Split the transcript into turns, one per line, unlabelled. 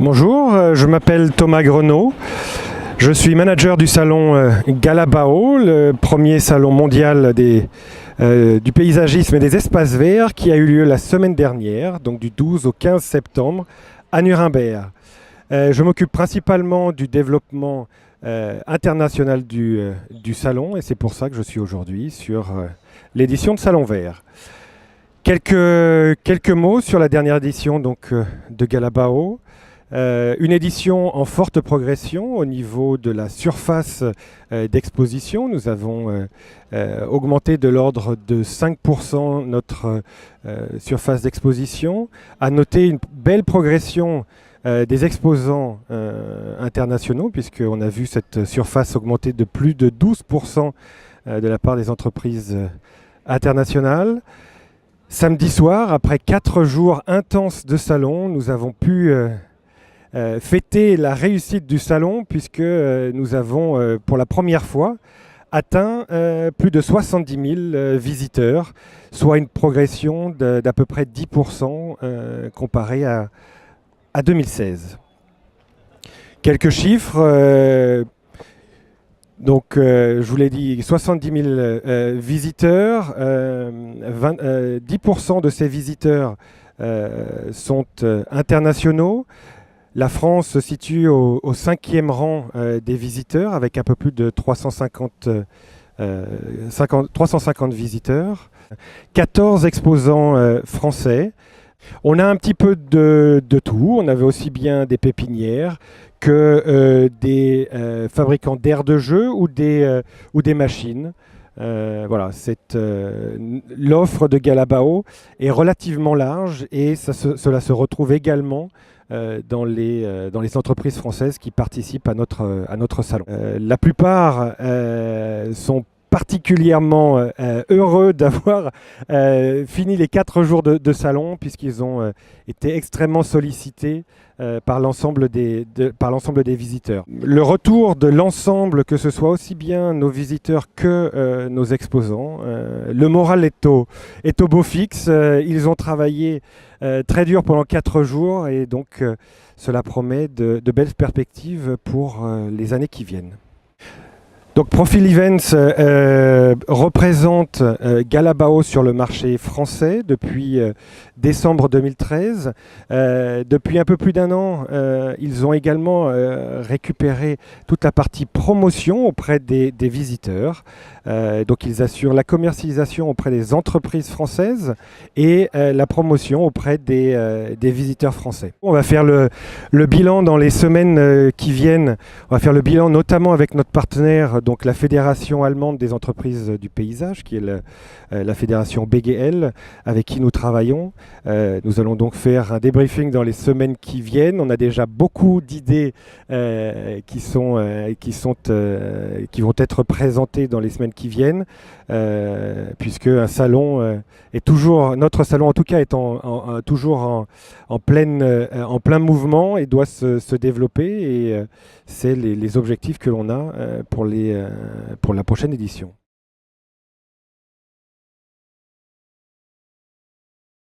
Bonjour, je m'appelle Thomas Grenaud. Je suis manager du salon Galabao, le premier salon mondial du paysagisme et des espaces verts qui a eu lieu la semaine dernière, donc du 12 au 15 septembre à Nuremberg. Je m'occupe principalement du développement international du salon et c'est pour ça que je suis aujourd'hui sur l'édition de Salon Vert. Quelques mots sur la dernière édition de Galabao. Une édition en forte progression au niveau de la surface d'exposition. Nous avons augmenté de l'ordre de 5% notre surface d'exposition. À noter une belle progression des exposants internationaux, puisqu'on a vu cette surface augmenter de plus de 12% de la part des entreprises internationales. Samedi soir, après 4 jours intenses de salon, nous avons pu fêter la réussite du salon puisque nous avons pour la première fois atteint plus de 70 000 visiteurs, soit une progression d'à peu près 10% comparé à 2016. Quelques chiffres. Je vous l'ai dit, 70 000 visiteurs, 10% de ces visiteurs sont internationaux. La France se situe au 5e rang des visiteurs avec un peu plus de 350 visiteurs. 14 exposants français. On a un petit peu de tout. On avait aussi bien des pépinières que des fabricants d'aires de jeu ou des machines. Voilà, l'offre de Galabao est relativement large et cela se retrouve également dans les entreprises françaises qui participent à notre salon. La plupart sont particulièrement heureux d'avoir fini les 4 jours de salon puisqu'ils ont été extrêmement sollicités par l'ensemble des visiteurs. Le retour de l'ensemble, que ce soit aussi bien nos visiteurs que nos exposants, le moral est au beau fixe. Ils ont travaillé très dur pendant 4 jours et donc cela promet de belles perspectives pour les années qui viennent. Donc Profil Events représente Galabao sur le marché français depuis décembre 2013. Depuis un peu plus d'1 an, ils ont également récupéré toute la partie promotion auprès des visiteurs. Donc ils assurent la commercialisation auprès des entreprises françaises et la promotion auprès des visiteurs français. On va faire le bilan dans les semaines qui viennent. On va faire le bilan notamment avec notre partenaire, donc la Fédération allemande des entreprises du paysage, qui est la fédération BGL, avec qui nous travaillons. Nous allons donc faire un débriefing dans les semaines qui viennent. On a déjà beaucoup d'idées qui vont être présentées dans les semaines qui viennent, puisque un salon est toujours, notre salon en tout cas, est toujours en plein mouvement et doit se développer. Et c'est les objectifs que l'on a pour la prochaine édition.